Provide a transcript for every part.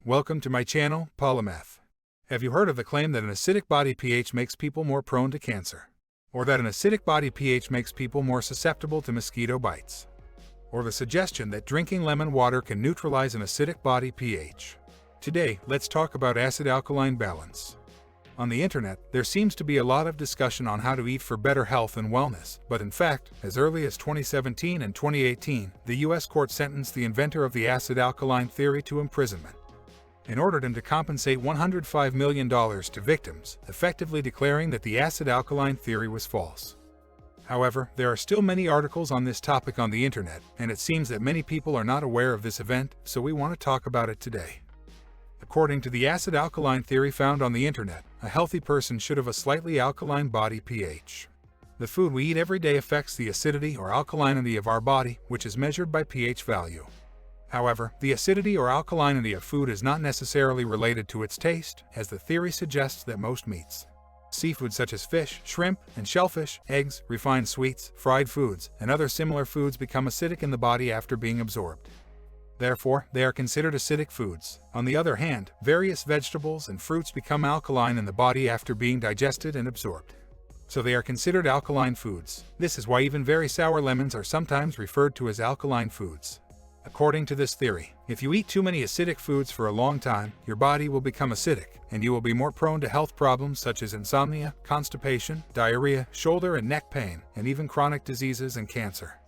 Welcome to my channel, Polymath. Have you heard of the claim that an acidic body pH makes people more prone to cancer? Or that an acidic body pH makes people more susceptible to mosquito bites? Or the suggestion that drinking lemon water can neutralize an acidic body pH? Today, let's talk about acid-alkaline balance. On the internet, there seems to be a lot of discussion on how to eat for better health and wellness, but in fact, as early as 2017 and 2018, the US court sentenced the inventor of the acid-alkaline theory to imprisonment and ordered him to compensate $105 million to victims, effectively declaring that the acid-alkaline theory was false. However, there are still many articles on this topic on the internet, and it seems that many people are not aware of this event, so we want to talk about it today. According to the acid-alkaline theory found on the internet, a healthy person should have a slightly alkaline body pH. The food we eat every day affects the acidity or alkalinity of our body, which is measured by pH value. However, the acidity or alkalinity of food is not necessarily related to its taste, as the theory suggests that most meats, seafood such as fish, shrimp, and shellfish, eggs, refined sweets, fried foods, and other similar foods become acidic in the body after being absorbed. Therefore, they are considered acidic foods. On the other hand, various vegetables and fruits become alkaline in the body after being digested and absorbed, so they are considered alkaline foods. This is why even very sour lemons are sometimes referred to as alkaline foods. According to this theory, if you eat too many acidic foods for a long time, your body will become acidic, and you will be more prone to health problems such as insomnia, constipation, diarrhea, shoulder and neck pain, and even chronic diseases and cancer.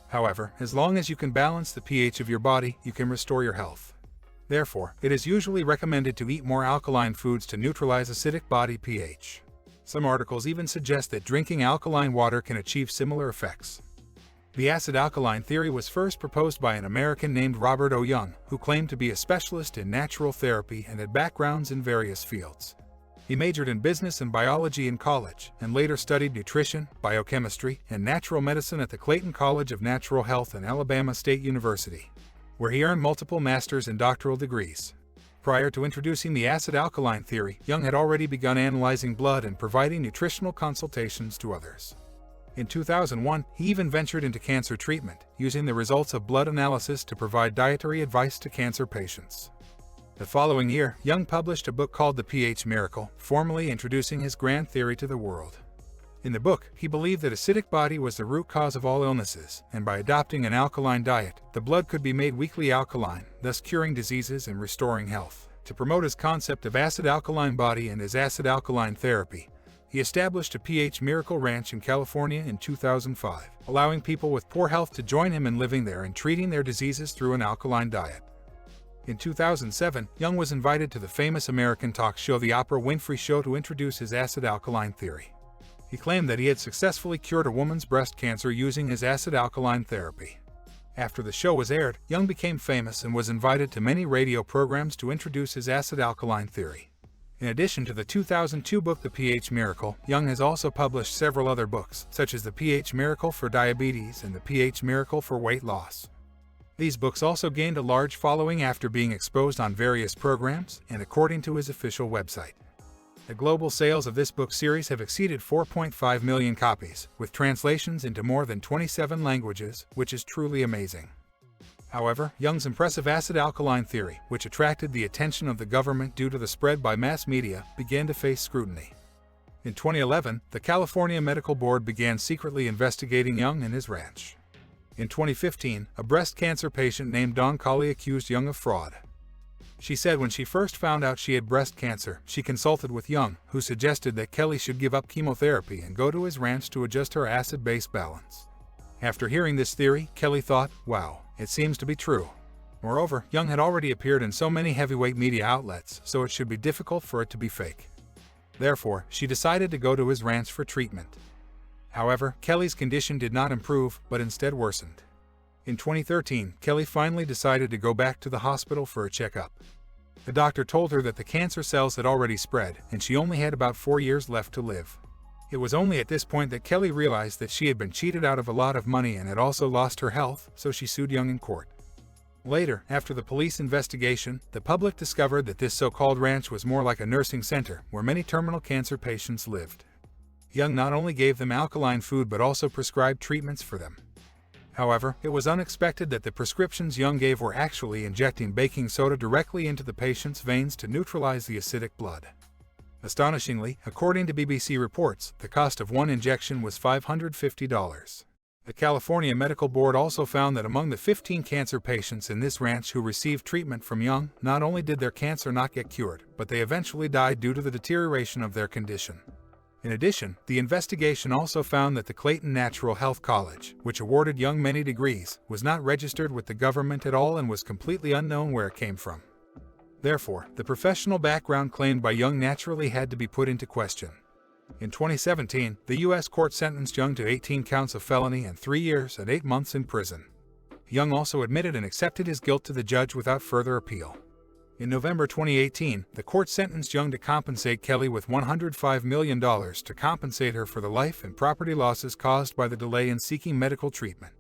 However, as long as you can balance the pH of your body, you can restore your health. Therefore, it is usually recommended to eat more alkaline foods to neutralize acidic body pH. Some articles even suggest that drinking alkaline water can achieve similar effects. The acid-alkaline theory was first proposed by an American named Robert O. Young, who claimed to be a specialist in natural therapy and had backgrounds in various fields. He majored in business and biology in college, and later studied nutrition, biochemistry, and natural medicine at the Clayton College of Natural Health and Alabama State University, where he earned multiple master's and doctoral degrees. Prior to introducing the acid-alkaline theory, Young had already begun analyzing blood and providing nutritional consultations to others. In 2001, he even ventured into cancer treatment, using the results of blood analysis to provide dietary advice to cancer patients. The following year, Young published a book called The pH Miracle, formally introducing his grand theory to the world. In the book, he believed that acidic body was the root cause of all illnesses, and by adopting an alkaline diet, the blood could be made weakly alkaline, thus curing diseases and restoring health. To promote his concept of acid-alkaline body and his acid-alkaline therapy, he established a pH Miracle Ranch in California in 2005, allowing people with poor health to join him in living there and treating their diseases through an alkaline diet. In 2007, Young was invited to the famous American talk show The Oprah Winfrey Show to introduce his acid-alkaline theory. He claimed that he had successfully cured a woman's breast cancer using his acid-alkaline therapy. After the show was aired, Young became famous and was invited to many radio programs to introduce his acid-alkaline theory. In addition to the 2002 book The pH Miracle, Young has also published several other books, such as The pH Miracle for Diabetes and The pH Miracle for Weight Loss. These books also gained a large following after being exposed on various programs and according to his official website. The global sales of this book series have exceeded 4.5 million copies, with translations into more than 27 languages, which is truly amazing. However, Young's impressive acid-alkaline theory, which attracted the attention of the government due to the spread by mass media, began to face scrutiny. In 2011, the California Medical Board began secretly investigating Young and his ranch. In 2015, a breast cancer patient named Dawn Colley accused Young of fraud. She said when she first found out she had breast cancer, she consulted with Young, who suggested that Kelly should give up chemotherapy and go to his ranch to adjust her acid-base balance. After hearing this theory, Kelly thought, wow, it seems to be true. Moreover, Young had already appeared in so many heavyweight media outlets, so it should be difficult for it to be fake. Therefore, she decided to go to his ranch for treatment. However, Kelly's condition did not improve, but instead worsened. In 2013, Kelly finally decided to go back to the hospital for a checkup. The doctor told her that the cancer cells had already spread, and she only had about 4 years left to live. It was only at this point that Kelly realized that she had been cheated out of a lot of money and had also lost her health, so she sued Young in court. Later, after the police investigation, the public discovered that this so-called ranch was more like a nursing center, where many terminal cancer patients lived. Young not only gave them alkaline food but also prescribed treatments for them. However, it was unexpected that the prescriptions Young gave were actually injecting baking soda directly into the patient's veins to neutralize the acidic blood. Astonishingly, according to BBC reports, the cost of one injection was $550. The California Medical Board also found that among the 15 cancer patients in this ranch who received treatment from Young, not only did their cancer not get cured, but they eventually died due to the deterioration of their condition. In addition, the investigation also found that the Clayton Natural Health College, which awarded Young many degrees, was not registered with the government at all and was completely unknown where it came from. Therefore, the professional background claimed by Young naturally had to be put into question. In 2017, the U.S. court sentenced Young to 18 counts of felony and 3 years and 8 months in prison. Young also admitted and accepted his guilt to the judge without further appeal. In November 2018, the court sentenced Young to compensate Kelly with $105 million to compensate her for the life and property losses caused by the delay in seeking medical treatment.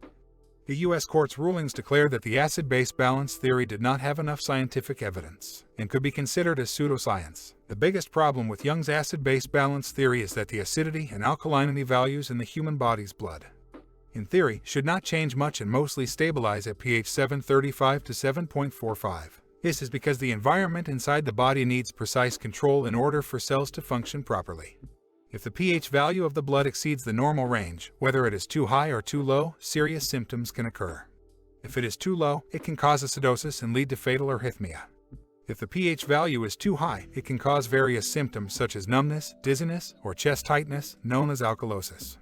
The U.S. court's rulings declared that the acid-base balance theory did not have enough scientific evidence and could be considered as pseudoscience. The biggest problem with Young's acid-base balance theory is that the acidity and alkalinity values in the human body's blood, in theory, should not change much and mostly stabilize at pH 7.35 to 7.45. This is because the environment inside the body needs precise control in order for cells to function properly. If the pH value of the blood exceeds the normal range, whether it is too high or too low, serious symptoms can occur. If it is too low, it can cause acidosis and lead to fatal arrhythmia. If the pH value is too high, it can cause various symptoms such as numbness, dizziness, or chest tightness, known as alkalosis.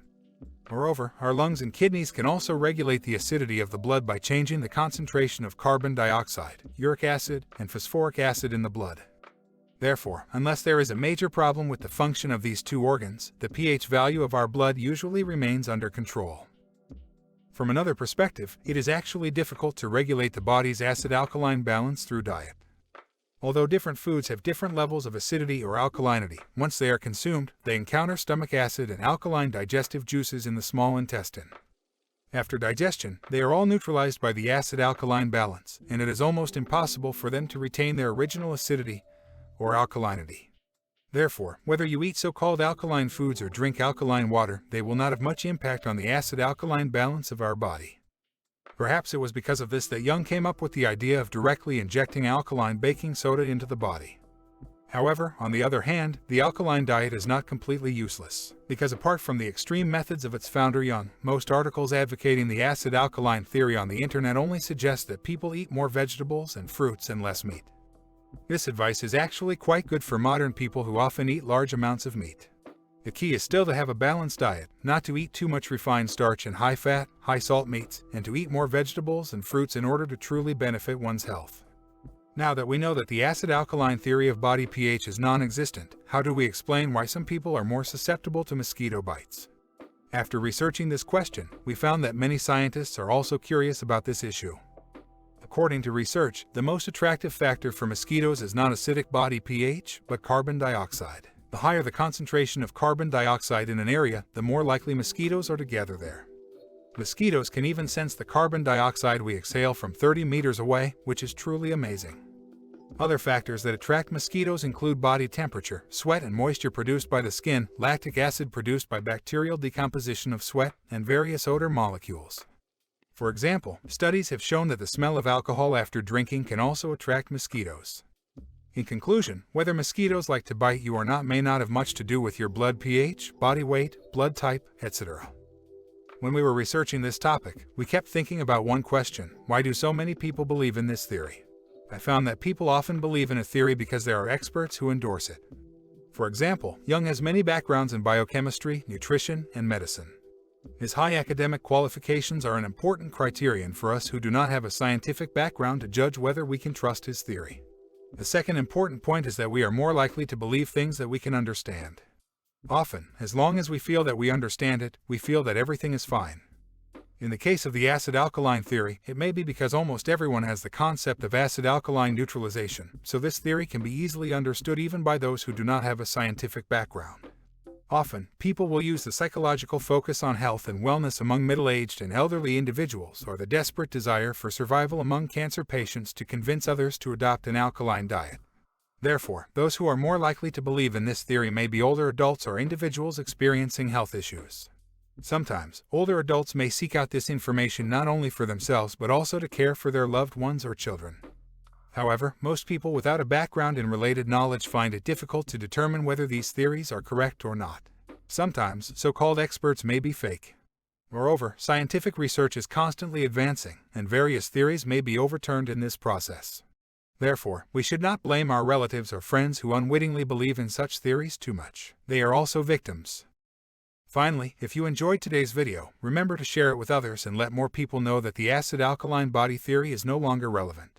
Moreover, our lungs and kidneys can also regulate the acidity of the blood by changing the concentration of carbon dioxide, uric acid, and phosphoric acid in the blood. Therefore, unless there is a major problem with the function of these two organs, the pH value of our blood usually remains under control. From another perspective, it is actually difficult to regulate the body's acid-alkaline balance through diet. Although different foods have different levels of acidity or alkalinity, once they are consumed, they encounter stomach acid and alkaline digestive juices in the small intestine. After digestion, they are all neutralized by the acid-alkaline balance, and it is almost impossible for them to retain their original acidity or alkalinity. Therefore, whether you eat so-called alkaline foods or drink alkaline water, they will not have much impact on the acid-alkaline balance of our body. Perhaps it was because of this that Young came up with the idea of directly injecting alkaline baking soda into the body. However, on the other hand, the alkaline diet is not completely useless, because apart from the extreme methods of its founder Young, most articles advocating the acid-alkaline theory on the internet only suggest that people eat more vegetables and fruits and less meat. This advice is actually quite good for modern people who often eat large amounts of meat. The key is still to have a balanced diet, not to eat too much refined starch and high-fat, high-salt meats, and to eat more vegetables and fruits in order to truly benefit one's health. Now that we know that the acid-alkaline theory of body pH is non-existent, how do we explain why some people are more susceptible to mosquito bites? After researching this question, we found that many scientists are also curious about this issue. According to research, the most attractive factor for mosquitoes is not acidic body pH, but carbon dioxide. The higher the concentration of carbon dioxide in an area, the more likely mosquitoes are to gather there. Mosquitoes can even sense the carbon dioxide we exhale from 30 meters away, which is truly amazing. Other factors that attract mosquitoes include body temperature, sweat and moisture produced by the skin, lactic acid produced by bacterial decomposition of sweat, and various odor molecules. For example, studies have shown that the smell of alcohol after drinking can also attract mosquitoes. In conclusion, whether mosquitoes like to bite you or not may not have much to do with your blood pH, body weight, blood type, etc. When we were researching this topic, we kept thinking about one question: why do so many people believe in this theory? I found that people often believe in a theory because there are experts who endorse it. For example, Young has many backgrounds in biochemistry, nutrition, and medicine. His high academic qualifications are an important criterion for us who do not have a scientific background to judge whether we can trust his theory. The second important point is that we are more likely to believe things that we can understand. Often, as long as we feel that we understand it, we feel that everything is fine. In the case of the acid-alkaline theory, it may be because almost everyone has the concept of acid-alkaline neutralization, so this theory can be easily understood even by those who do not have a scientific background. Often, people will use the psychological focus on health and wellness among middle-aged and elderly individuals or the desperate desire for survival among cancer patients to convince others to adopt an alkaline diet. Therefore, those who are more likely to believe in this theory may be older adults or individuals experiencing health issues. Sometimes, older adults may seek out this information not only for themselves but also to care for their loved ones or children. However, most people without a background in related knowledge find it difficult to determine whether these theories are correct or not. Sometimes, so-called experts may be fake. Moreover, scientific research is constantly advancing, and various theories may be overturned in this process. Therefore, we should not blame our relatives or friends who unwittingly believe in such theories too much. They are also victims. Finally, if you enjoyed today's video, remember to share it with others and let more people know that the acid-alkaline body theory is no longer relevant.